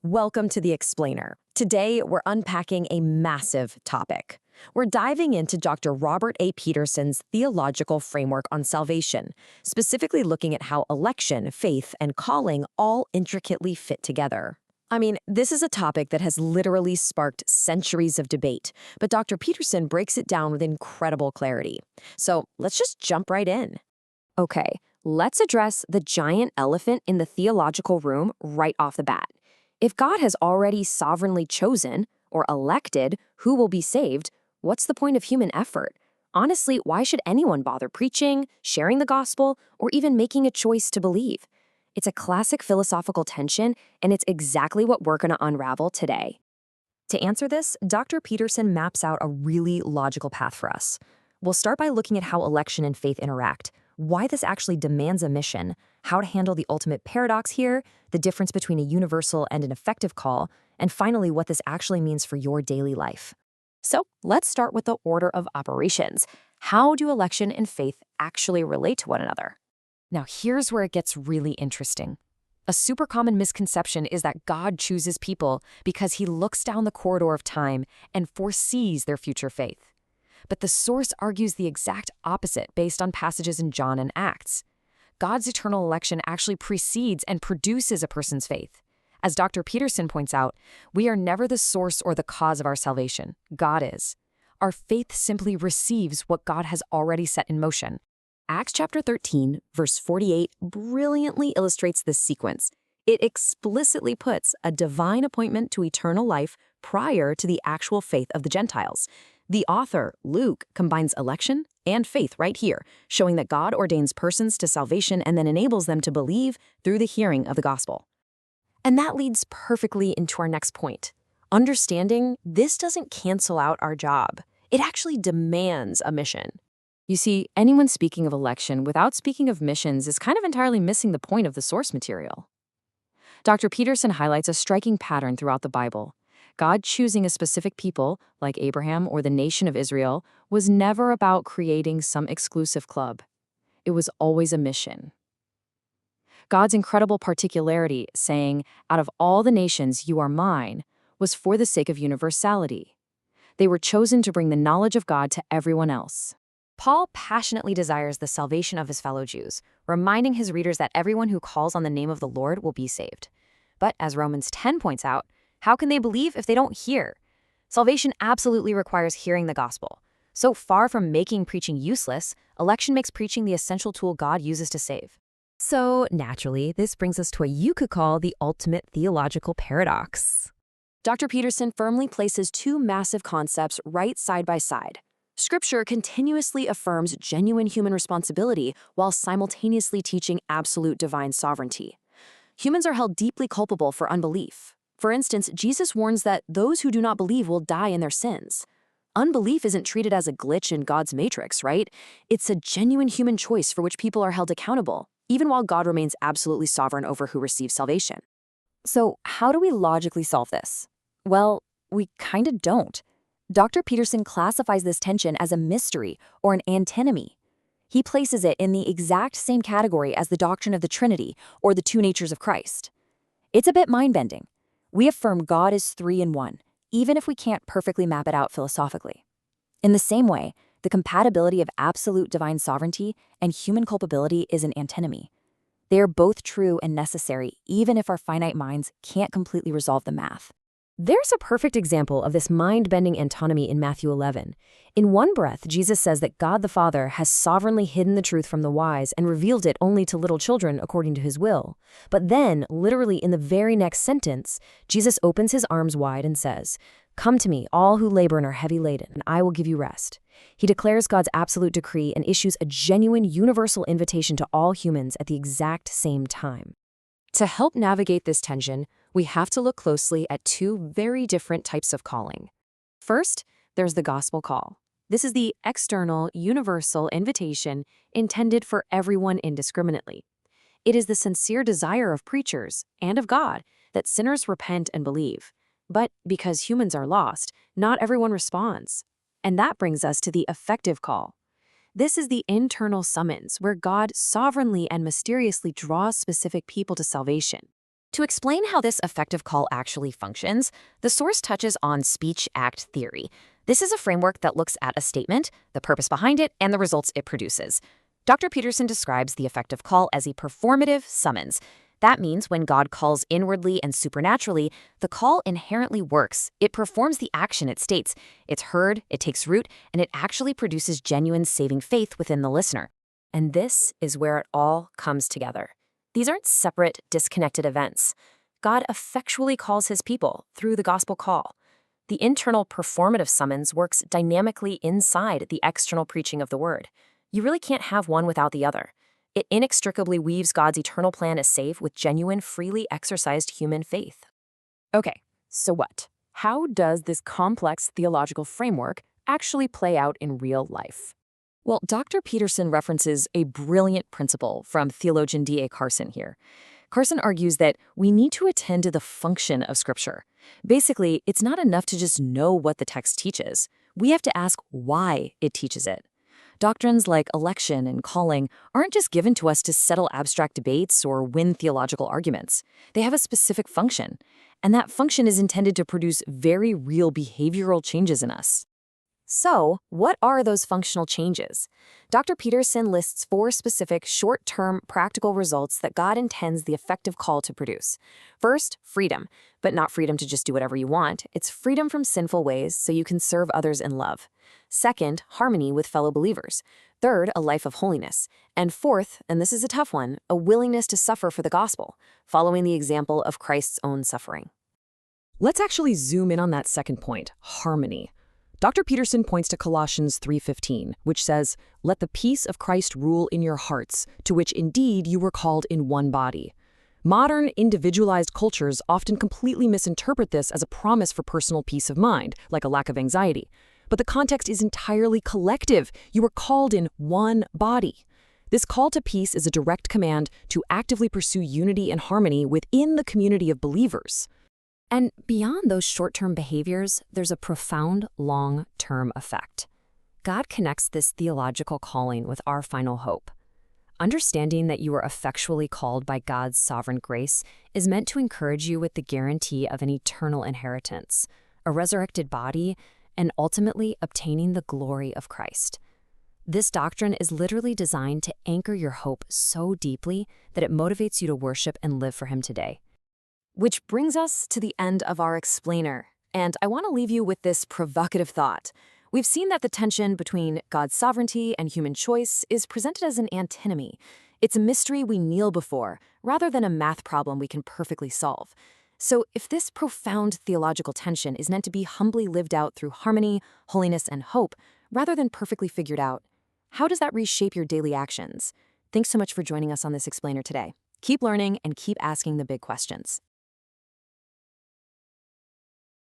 Welcome to The Explainer. Today, we're unpacking a massive topic. We're diving into Dr. Robert A. Peterson's theological framework on salvation, specifically looking at how election, faith, and calling all intricately fit together. This is a topic that has literally sparked centuries of debate, but Dr. Peterson breaks it down with incredible clarity. So let's just jump right in. Okay, let's address the giant elephant in the theological room right off the bat. If God has already sovereignly chosen or elected who will be saved, what's the point of human effort? Honestly, why should anyone bother preaching, sharing the gospel, or even making a choice to believe? It's a classic philosophical tension, and it's exactly what we're going to unravel today. To answer this, Dr. Peterson maps out a really logical path for us. We'll start by looking at how election and faith interact, why this actually demands a mission, how to handle the ultimate paradox here, the difference between a universal and an effective call, and finally what this actually means for your daily life. So let's start with the order of operations. How do election and faith actually relate to one another? Now here's where it gets really interesting. A super common misconception is that God chooses people because he looks down the corridor of time and foresees their future faith. But the source argues the exact opposite based on passages in John and Acts. God's eternal election actually precedes and produces a person's faith. As Dr. Peterson points out, we are never the source or the cause of our salvation. God is. Our faith simply receives what God has already set in motion. Acts chapter 13, verse 48 brilliantly illustrates this sequence. It explicitly puts a divine appointment to eternal life prior to the actual faith of the Gentiles. The author, Luke, combines election and faith right here, showing that God ordains persons to salvation and then enables them to believe through the hearing of the gospel. And that leads perfectly into our next point. Understanding this doesn't cancel out our job. It actually demands a mission. You see, anyone speaking of election without speaking of missions is kind of entirely missing the point of the source material. Dr. Peterson highlights a striking pattern throughout the Bible. God choosing a specific people, like Abraham or the nation of Israel, was never about creating some exclusive club. It was always a mission. God's incredible particularity, saying, "Out of all the nations you are mine," was for the sake of universality. They were chosen to bring the knowledge of God to everyone else. Paul passionately desires the salvation of his fellow Jews, reminding his readers that everyone who calls on the name of the Lord will be saved. But as Romans 10 points out, how can they believe if they don't hear? Salvation absolutely requires hearing the gospel. So far from making preaching useless, election makes preaching the essential tool God uses to save. So naturally, this brings us to what you could call the ultimate theological paradox. Dr. Peterson firmly places two massive concepts right side by side. Scripture continuously affirms genuine human responsibility while simultaneously teaching absolute divine sovereignty. Humans are held deeply culpable for unbelief. For instance, Jesus warns that those who do not believe will die in their sins. Unbelief isn't treated as a glitch in God's matrix, right? It's a genuine human choice for which people are held accountable, even while God remains absolutely sovereign over who receives salvation. So, how do we logically solve this? Well, we kind of don't. Dr. Peterson classifies this tension as a mystery or an antinomy. He places it in the exact same category as the doctrine of the Trinity or the two natures of Christ. It's a bit mind-bending. We affirm God is three in one, even if we can't perfectly map it out philosophically. In the same way, the compatibility of absolute divine sovereignty and human culpability is an antinomy. They are both true and necessary, even if our finite minds can't completely resolve the math. There's a perfect example of this mind-bending antinomy in Matthew 11. In one breath, Jesus says that God the Father has sovereignly hidden the truth from the wise and revealed it only to little children according to his will. But then, literally in the very next sentence, Jesus opens his arms wide and says, "Come to me, all who labor and are heavy laden, and I will give you rest." He declares God's absolute decree and issues a genuine universal invitation to all humans at the exact same time. To help navigate this tension, we have to look closely at two very different types of calling. First, there's the gospel call. This is the external, universal invitation intended for everyone indiscriminately. It is the sincere desire of preachers and of God that sinners repent and believe. But because humans are lost, not everyone responds. And that brings us to the effective call. This is the internal summons where God sovereignly and mysteriously draws specific people to salvation. To explain how this effective call actually functions, the source touches on speech-act theory. This is a framework that looks at a statement, the purpose behind it, and the results it produces. Dr. Peterson describes the effective call as a performative summons. That means when God calls inwardly and supernaturally, the call inherently works. It performs the action it states. It's heard, it takes root, and it actually produces genuine saving faith within the listener. And this is where it all comes together. These aren't separate, disconnected events. God effectually calls his people through the gospel call. The internal performative summons works dynamically inside the external preaching of the word. You really can't have one without the other. It inextricably weaves God's eternal plan to save with genuine, freely exercised human faith. Okay, so what? How does this complex theological framework actually play out in real life? Well, Dr. Peterson references a brilliant principle from theologian D.A. Carson here. Carson argues that we need to attend to the function of Scripture. Basically, it's not enough to just know what the text teaches. We have to ask why it teaches it. Doctrines like election and calling aren't just given to us to settle abstract debates or win theological arguments. They have a specific function, and that function is intended to produce very real behavioral changes in us. So, what are those functional changes? Dr. Peterson lists 4 specific short-term practical results that God intends the effective call to produce. First, freedom, but not freedom to just do whatever you want. It's freedom from sinful ways so you can serve others in love. Second, harmony with fellow believers. Third, a life of holiness. And fourth, and this is a tough one, a willingness to suffer for the gospel, following the example of Christ's own suffering. Let's actually zoom in on that second point, harmony. Dr. Peterson points to Colossians 3:15, which says, "Let the peace of Christ rule in your hearts, to which indeed you were called in one body." Modern, individualized cultures often completely misinterpret this as a promise for personal peace of mind, like a lack of anxiety. But the context is entirely collective. You were called in one body. This call to peace is a direct command to actively pursue unity and harmony within the community of believers. And beyond those short-term behaviors, there's a profound long-term effect. God connects this theological calling with our final hope. Understanding that you are effectually called by God's sovereign grace is meant to encourage you with the guarantee of an eternal inheritance, a resurrected body, and ultimately obtaining the glory of Christ. This doctrine is literally designed to anchor your hope so deeply that it motivates you to worship and live for Him today. Which brings us to the end of our explainer, and I want to leave you with this provocative thought. We've seen that the tension between God's sovereignty and human choice is presented as an antinomy. It's a mystery we kneel before, rather than a math problem we can perfectly solve. So if this profound theological tension is meant to be humbly lived out through harmony, holiness, and hope, rather than perfectly figured out, how does that reshape your daily actions? Thanks so much for joining us on this explainer today. Keep learning and keep asking the big questions.